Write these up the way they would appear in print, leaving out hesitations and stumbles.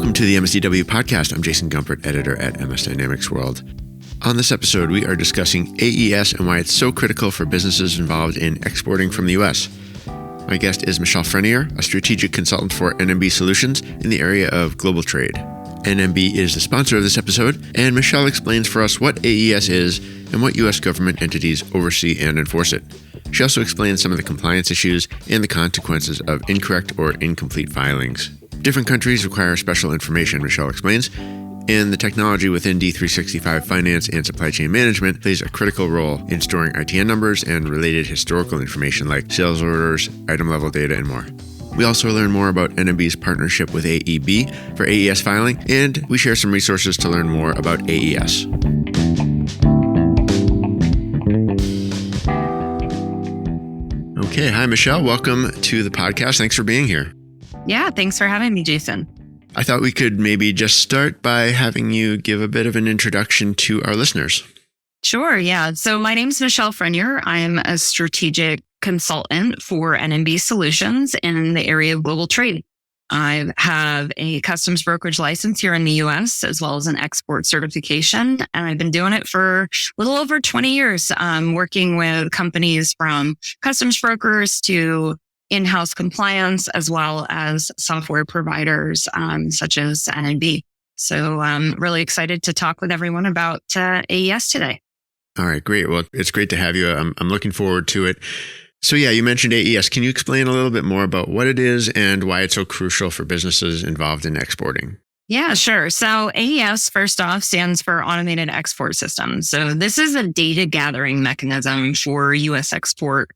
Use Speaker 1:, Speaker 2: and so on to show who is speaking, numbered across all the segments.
Speaker 1: Welcome to the MSDW podcast. I'm Jason Gumpert, editor at MS Dynamics World. On this episode, we are discussing AES and why it's so critical for businesses involved in exporting from the U.S. My guest is Michelle Frenier, a strategic consultant for NMB Solutions in the area of global trade. NMB is the sponsor of this episode, and Michelle explains for us what AES is and what U.S. government entities oversee and enforce it. She also explains some of the compliance issues and the consequences of incorrect or incomplete filings. Different countries require special information, Michelle explains, and the technology within D365 finance and supply chain management plays a critical role in storing ITN numbers and related historical information like sales orders, item level data, and more. We also learn more about NMB's partnership with AEB for AES filing, and we share some resources to learn more about AES. Okay, hi Michelle, welcome to the podcast. Thanks for being here.
Speaker 2: Yeah, thanks for having me, Jason.
Speaker 1: I thought we could maybe just start by having you give a bit of an introduction to our listeners.
Speaker 2: Sure, yeah. So my name's Michelle Frenier. I'm a strategic consultant for NMB Solutions in the area of global trade. I have a customs brokerage license here in the U.S. as well as an export certification, and I've been doing it for a little over 20 years, working with companies from customs brokers to in-house compliance, as well as software providers such as NMB. So I'm really excited to talk with everyone about AES today.
Speaker 1: All right, great. Well, it's great to have you. I'm looking forward to it. So yeah, you mentioned AES. Can you explain a little bit more about what it is and why it's so crucial for businesses involved in exporting?
Speaker 2: Yeah, sure. So AES, first off, stands for Automated Export System. So this is a data gathering mechanism for U.S. export,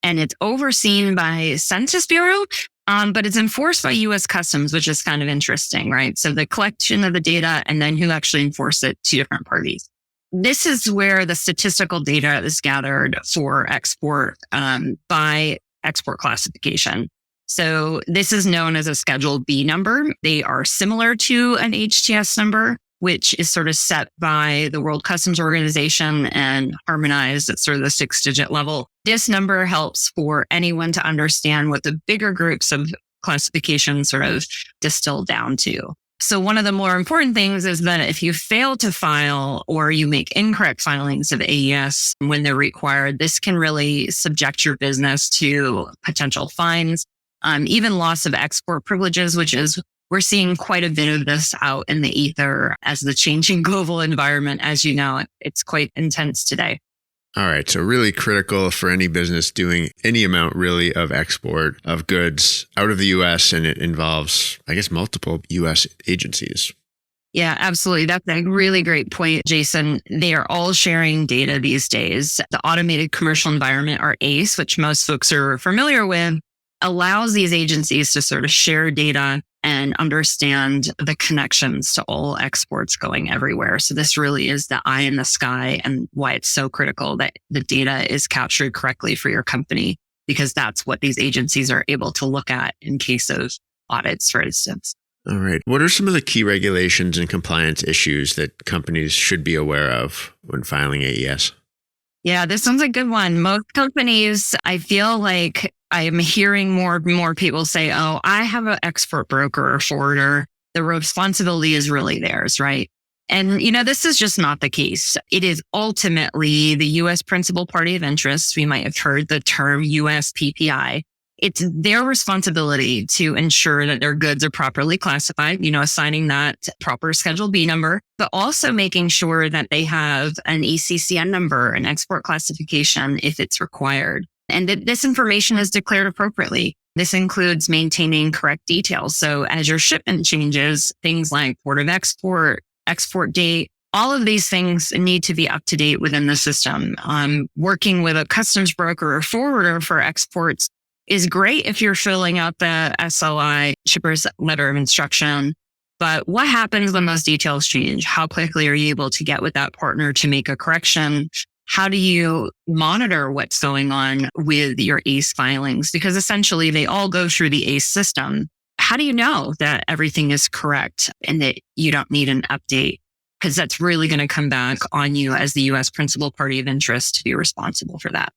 Speaker 2: and it's overseen by Census Bureau, but it's enforced by U.S. Customs, which is kind of interesting, right? So the collection of the data and then who actually enforce it, two different parties. This is where the statistical data is gathered for export by export classification. So this is known as a Schedule B number. They are similar to an HTS number, which is sort of set by the World Customs Organization and harmonized at sort of the 6-digit level. This number helps for anyone to understand what the bigger groups of classification sort of distill down to. So one of the more important things is that if you fail to file or you make incorrect filings of AES when they're required, this can really subject your business to potential fines, even loss of export privileges, which is we're seeing quite a bit of this out in the ether as the changing global environment. As you know, it's quite intense today.
Speaker 1: All right. So really critical for any business doing any amount really of export of goods out of the U.S. And it involves, I guess, multiple U.S. agencies.
Speaker 2: Yeah, absolutely. That's a really great point, Jason. They are all sharing data these days. The Automated Commercial Environment, or ACE, which most folks are familiar with, allows these agencies to sort of share data and understand the connections to all exports going everywhere. So this really is the eye in the sky and why it's so critical that the data is captured correctly for your company, because that's what these agencies are able to look at in case of audits, for instance.
Speaker 1: All right. What are some of the key regulations and compliance issues that companies should be aware of when filing AES?
Speaker 2: Yeah, this one's a good one. Most companies, I feel like I am hearing more and more people say, oh, I have an export broker or forwarder. The responsibility is really theirs, right? And, this is just not the case. It is ultimately the U.S. principal party of interest. We might have heard the term U.S. PPI. It's their responsibility to ensure that their goods are properly classified, assigning that proper Schedule B number, but also making sure that they have an ECCN number, an export classification, if it's required, and that this information is declared appropriately. This includes maintaining correct details. So as your shipment changes, things like port of export, export date, all of these things need to be up to date within the system. Working with a customs broker or forwarder for exports is great if you're filling out the SLI, shipper's letter of instruction. But what happens when those details change? How quickly are you able to get with that partner to make a correction? How do you monitor what's going on with your ACE filings? Because essentially they all go through the ACE system. How do you know that everything is correct and that you don't need an update? Because that's really going to come back on you as the U.S. principal party of interest to be responsible for that.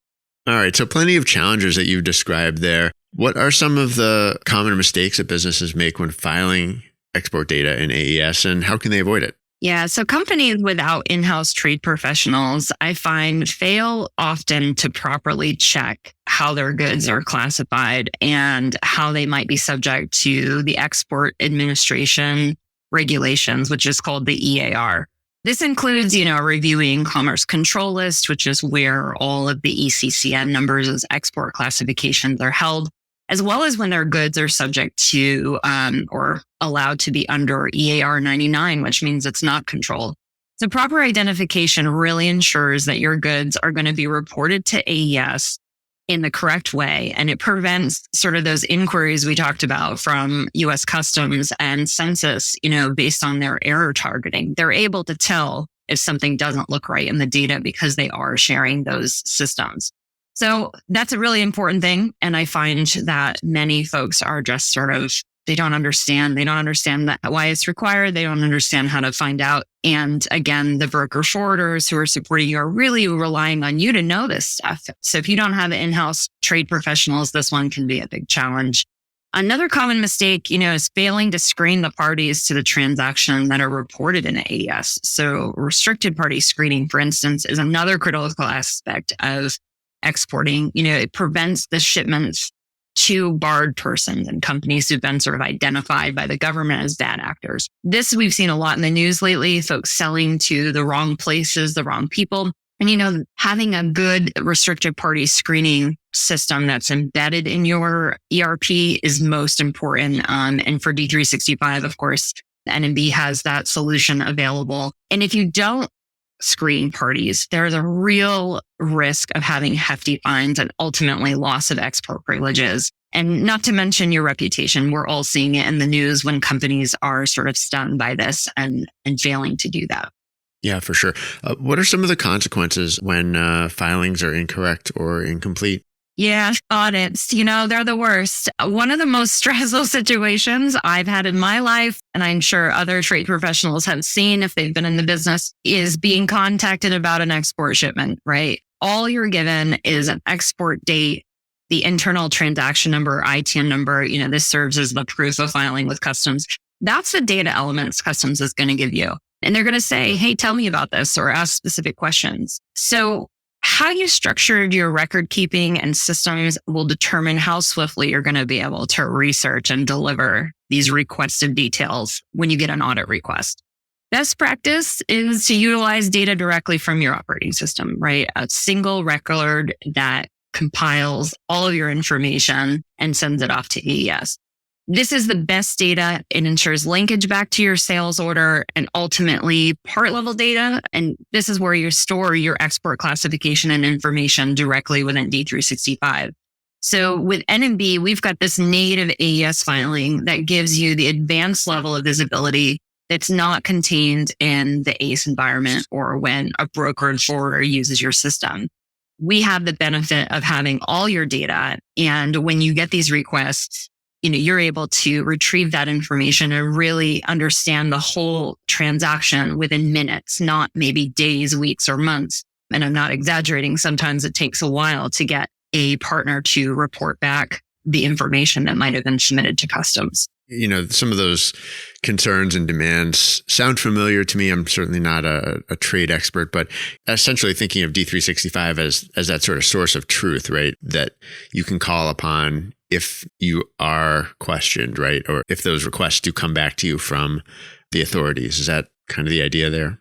Speaker 1: All right. So plenty of challenges that you've described there. What are some of the common mistakes that businesses make when filing export data in AES, and how can they avoid it?
Speaker 2: Yeah. So companies without in-house trade professionals, I find, fail often to properly check how their goods are classified and how they might be subject to the Export Administration regulations, which is called the EAR. This includes, reviewing Commerce Control List, which is where all of the ECCN numbers as export classifications are held, as well as when their goods are subject to or allowed to be under EAR 99, which means it's not controlled. So proper identification really ensures that your goods are going to be reported to AES in the correct way. And it prevents sort of those inquiries we talked about from US Customs and Census, based on their error targeting. They're able to tell if something doesn't look right in the data because they are sharing those systems. So that's a really important thing. And I find that many folks are just they don't understand. They don't understand why it's required. They don't understand how to find out. And again, the broker forwarders who are supporting you are really relying on you to know this stuff. So if you don't have in-house trade professionals, this one can be a big challenge. Another common mistake, is failing to screen the parties to the transaction that are reported in AES. So restricted party screening, for instance, is another critical aspect of exporting. It prevents the shipments to barred persons and companies who've been sort of identified by the government as bad actors. This we've seen a lot in the news lately, folks selling to the wrong places, the wrong people. And, having a good restricted party screening system that's embedded in your ERP is most important. And for D365, of course, the NMB has that solution available. And if you don't screen parties, there's a real risk of having hefty fines and ultimately loss of export privileges. And not to mention your reputation. We're all seeing it in the news when companies are sort of stunned by this and failing to do that.
Speaker 1: Yeah, for sure. What are some of the consequences when filings are incorrect or incomplete?
Speaker 2: Yeah, audits, they're the worst. One of the most stressful situations I've had in my life, and I'm sure other trade professionals have seen if they've been in the business, is being contacted about an export shipment, right? All you're given is an export date, the internal transaction number, ITN number. This serves as the proof of filing with customs. That's the data elements customs is going to give you. And they're going to say, hey, tell me about this, or ask specific questions. So how you structured your record keeping and systems will determine how swiftly you're going to be able to research and deliver these requested details when you get an audit request. Best practice is to utilize data directly from your operating system, right? A single record that compiles all of your information and sends it off to AES. This is the best data. It ensures linkage back to your sales order and ultimately part level data. And this is where you store your export classification and information directly within D365. So with NMB, we've got this native AES filing that gives you the advanced level of visibility that's not contained in the ACE environment or when a broker and forwarder uses your system. We have the benefit of having all your data. And when you get these requests, you're able to retrieve that information and really understand the whole transaction within minutes, not maybe days, weeks, or months. And I'm not exaggerating. Sometimes it takes a while to get a partner to report back the information that might have been submitted to customs.
Speaker 1: Some of those concerns and demands sound familiar to me. I'm certainly not a trade expert, but essentially thinking of D365 as that sort of source of truth, right? That you can call upon if you are questioned, right? Or if those requests do come back to you from the authorities. Is that kind of the idea there?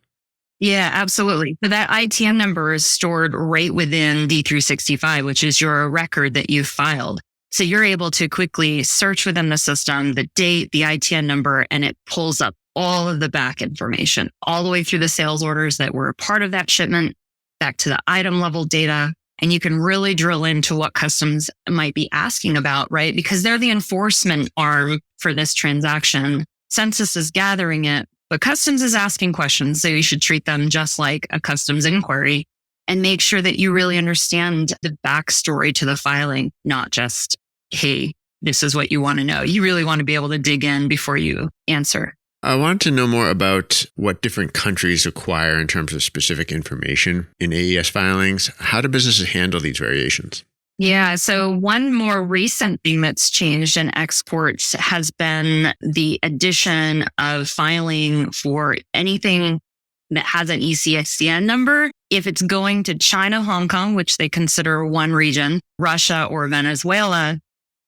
Speaker 2: Yeah, absolutely. So that ITN number is stored right within D365, which is your record that you filed. So you're able to quickly search within the system, the date, the ITN number, and it pulls up all of the back information, all the way through the sales orders that were a part of that shipment, back to the item level data. And you can really drill into what customs might be asking about, right? Because they're the enforcement arm for this transaction. Census is gathering it, but customs is asking questions. So you should treat them just like a customs inquiry and make sure that you really understand the backstory to the filing, not just, hey, this is what you want to know. You really want to be able to dig in before you answer.
Speaker 1: I want to know more about what different countries require in terms of specific information in AES filings. How do businesses handle these variations?
Speaker 2: Yeah. So one more recent thing that's changed in exports has been the addition of filing for anything that has an ECSCN number. If it's going to China, Hong Kong, which they consider one region, Russia or Venezuela,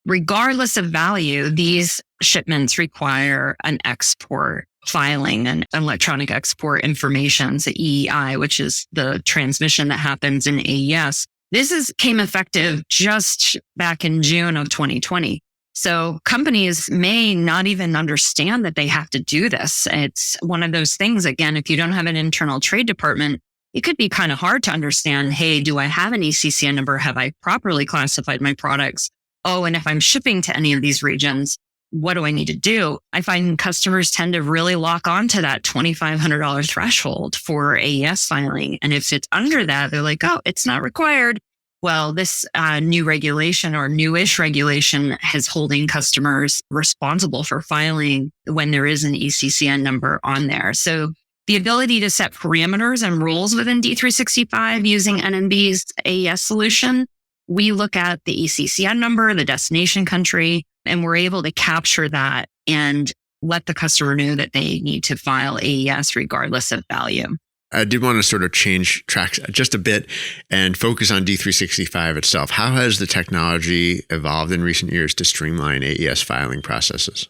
Speaker 2: regardless of value, these shipments require an export filing and electronic export information, the EEI, which is the transmission that happens in AES. This came effective just back in June of 2020. So companies may not even understand that they have to do this. It's one of those things, again, if you don't have an internal trade department, it could be kind of hard to understand, hey, do I have an ECCN number? Have I properly classified my products? Oh, and if I'm shipping to any of these regions, what do I need to do? I find customers tend to really lock onto that $2,500 threshold for AES filing. And if it's under that, they're like, oh, it's not required. Well, this new regulation or newish regulation is holding customers responsible for filing when there is an ECCN number on there. So the ability to set parameters and rules within D365 using NMB's AES solution, we look at the ECCN number, the destination country, and we're able to capture that and let the customer know that they need to file AES regardless of value.
Speaker 1: I did want to sort of change tracks just a bit and focus on D365 itself. How has the technology evolved in recent years to streamline AES filing processes?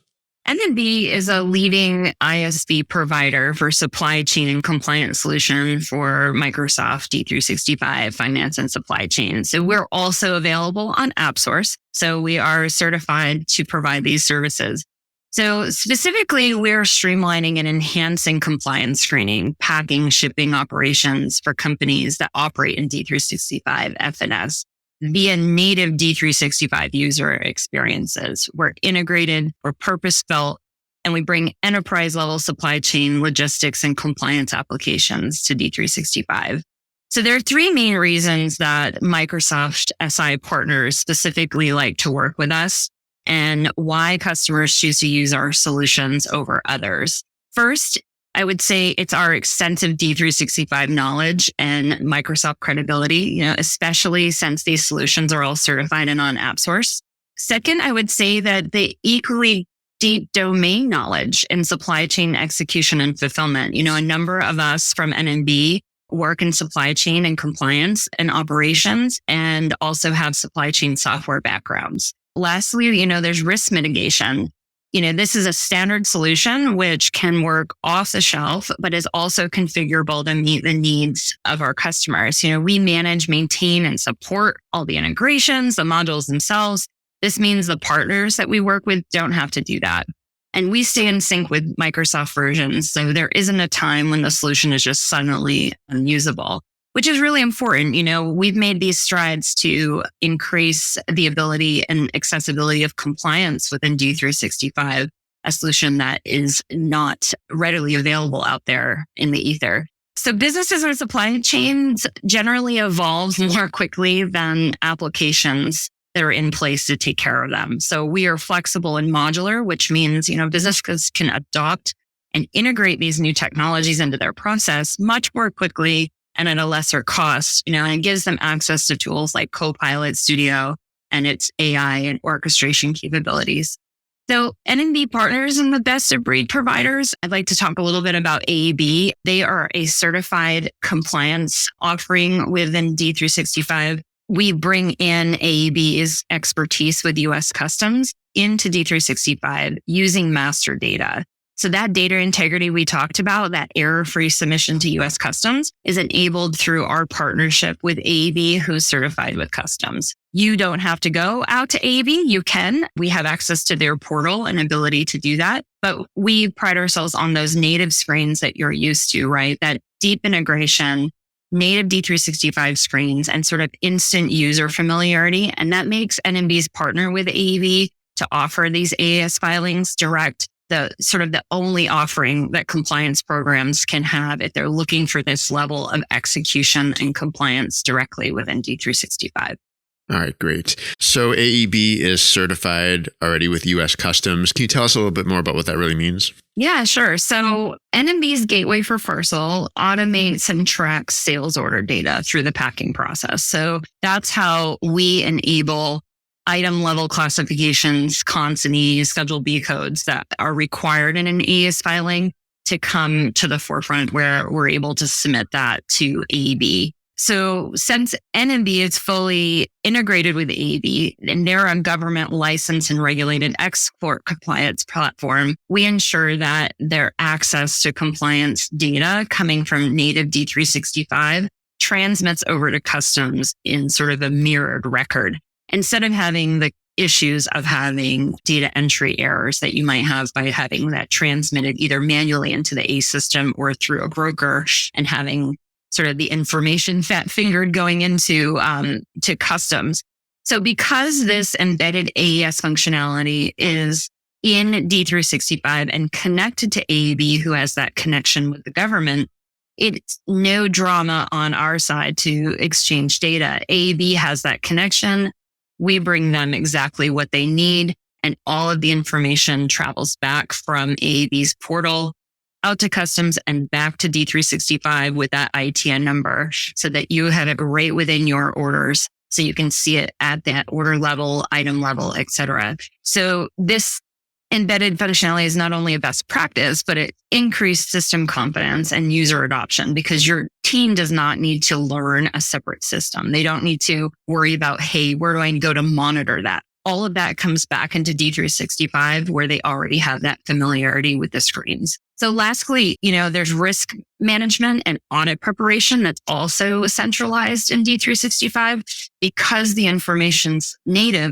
Speaker 2: NMB is a leading ISV provider for supply chain and compliance solution for Microsoft D365 finance and supply chain. So we're also available on AppSource. So we are certified to provide these services. So specifically, we're streamlining and enhancing compliance screening, packing, shipping operations for companies that operate in D365 FNS via native D365 user experiences. We're integrated, we're purpose-built, and we bring enterprise-level supply chain logistics and compliance applications to D365. So there are three main reasons that Microsoft SI partners specifically like to work with us and why customers choose to use our solutions over others. First, I would say it's our extensive D365 knowledge and Microsoft credibility, especially since these solutions are all certified and on AppSource. Second, I would say that the equally deep domain knowledge in supply chain execution and fulfillment. A number of us from NMB work in supply chain and compliance and operations and also have supply chain software backgrounds. Lastly, there's risk mitigation. This is a standard solution which can work off the shelf, but is also configurable to meet the needs of our customers. We manage, maintain, and support all the integrations, the modules themselves. This means the partners that we work with don't have to do that. And we stay in sync with Microsoft versions. So there isn't a time when the solution is just suddenly unusable, which is really important. We've made these strides to increase the ability and accessibility of compliance within D365, a solution that is not readily available out there in the ether. So businesses and supply chains generally evolve more quickly than applications that are in place to take care of them. So we are flexible and modular, which means, businesses can adopt and integrate these new technologies into their process much more quickly and at a lesser cost, and it gives them access to tools like Copilot Studio and its AI and orchestration capabilities. So NMB partners and the best of breed providers, I'd like to talk a little bit about AEB. They are a certified compliance offering within D365. We bring in AEB's expertise with US Customs into D365 using master data. So that data integrity we talked about, that error-free submission to US Customs, is enabled through our partnership with AEB, who's certified with Customs. You don't have to go out to AEB. You can. We have access to their portal and ability to do that. But we pride ourselves on those native screens that you're used to, right? That deep integration, native D365 screens, and sort of instant user familiarity. And that makes NMB's partner with AEB to offer these AES filings direct, the only offering that compliance programs can have if they're looking for this level of execution and compliance directly within D365.
Speaker 1: All right, great. So AEB is certified already with U.S. Customs. Can you tell us a little bit more about what that really means?
Speaker 2: Yeah, sure. So NMB's Gateway for Parcel automates and tracks sales order data through the packing process. So that's how we enable item level classifications, cons and Es, Schedule B codes that are required in an AES filing to come to the forefront where we're able to submit that to AEB. So since NMB is fully integrated with AEB and they're a government licensed and regulated export compliance platform, we ensure that their access to compliance data coming from native D365 transmits over to customs in sort of a mirrored record. Instead of having the issues of having data entry errors that you might have by having that transmitted either manually into the ACE system or through a broker and having sort of the information fat fingered going into to customs. So because this embedded AES functionality is in D365 and connected to AEB, who has that connection with the government, it's no drama on our side to exchange data. AEB has that connection. We bring them exactly what they need, and all of the information travels back from AEB's portal out to customs and back to D365 with that ITN number so that you have it right within your orders. So you can see it at that order level, item level, et cetera. So this embedded functionality is not only a best practice, but it increased system confidence and user adoption because your team does not need to learn a separate system. They don't need to worry about, hey, where do I go to monitor that? All of that comes back into D365 where they already have that familiarity with the screens. So lastly, there's risk management and audit preparation that's also centralized in D365 because the information's native.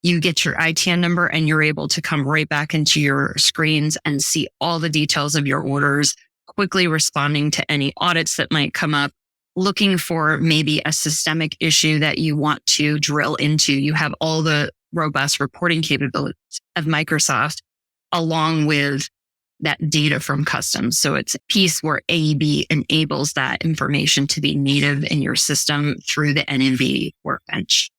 Speaker 2: You get your ITN number and you're able to come right back into your screens and see all the details of your orders, quickly responding to any audits that might come up, looking for maybe a systemic issue that you want to drill into. You have all the robust reporting capabilities of Microsoft along with that data from customs. So it's a piece where AEB enables that information to be native in your system through the NMB workbench.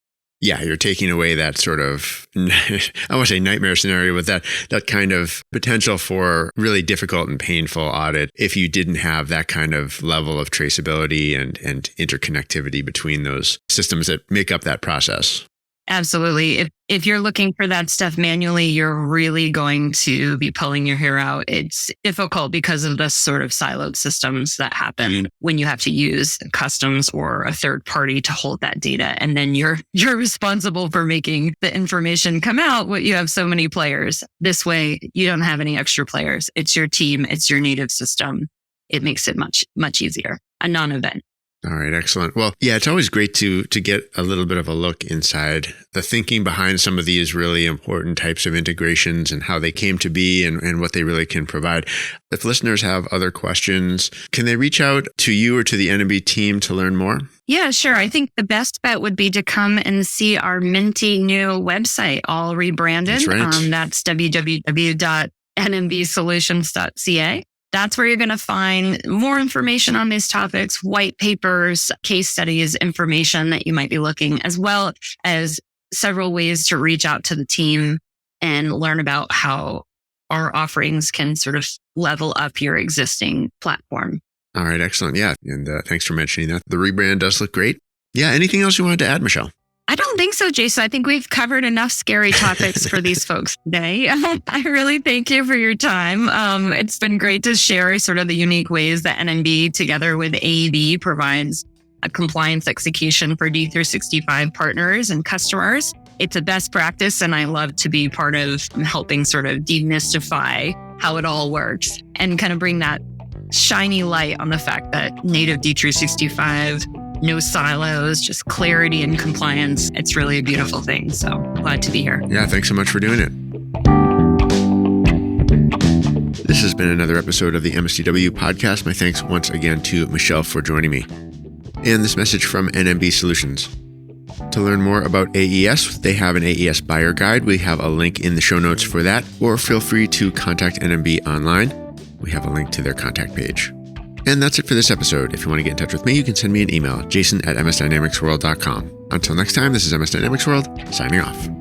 Speaker 1: Yeah, you're taking away that sort of, I want to say nightmare scenario with that kind of potential for really difficult and painful audit if you didn't have that kind of level of traceability and interconnectivity between those systems that make up that process.
Speaker 2: Absolutely. If you're looking for that stuff manually, you're really going to be pulling your hair out. It's difficult because of the sort of siloed systems that happen when you have to use customs or a third party to hold that data. And then you're responsible for making the information come out when you have so many players. This way, you don't have any extra players. It's your team. It's your native system. It makes it much, much easier. A non-event.
Speaker 1: All right, excellent. Well, yeah, it's always great to get a little bit of a look inside the thinking behind some of these really important types of integrations and how they came to be and what they really can provide. If listeners have other questions, can they reach out to you or to the NMB team to learn more?
Speaker 2: Yeah, sure. I think the best bet would be to come and see our minty new website, all rebranded.
Speaker 1: That's right.
Speaker 2: That's www.nmbsolutions.ca. That's where you're going to find more information on these topics, white papers, case studies, information that you might be looking, as well as several ways to reach out to the team and learn about how our offerings can sort of level up your existing platform.
Speaker 1: All right, excellent. Yeah. And thanks for mentioning that. The rebrand does look great. Yeah. Anything else you wanted to add, Michelle?
Speaker 2: I don't think so, Jason. I think we've covered enough scary topics for these folks today. I really thank you for your time. It's been great to share sort of the unique ways that NMB together with AEB provides a compliance execution for D365 partners and customers. It's a best practice, and I love to be part of helping sort of demystify how it all works and kind of bring that shiny light on the fact that native D365, no silos, just clarity and compliance. It's really a beautiful thing. So glad to be here.
Speaker 1: Yeah, thanks so much for doing it. This has been another episode of the MSDW podcast. My thanks once again to Michelle for joining me. And this message from NMB Solutions. To learn more about AES, they have an AES buyer guide. We have a link in the show notes for that, or feel free to contact NMB online. We have a link to their contact page. And that's it for this episode. If you want to get in touch with me, you can send me an email, jason@msdynamicsworld.com. Until next time, this is MS Dynamics World, signing off.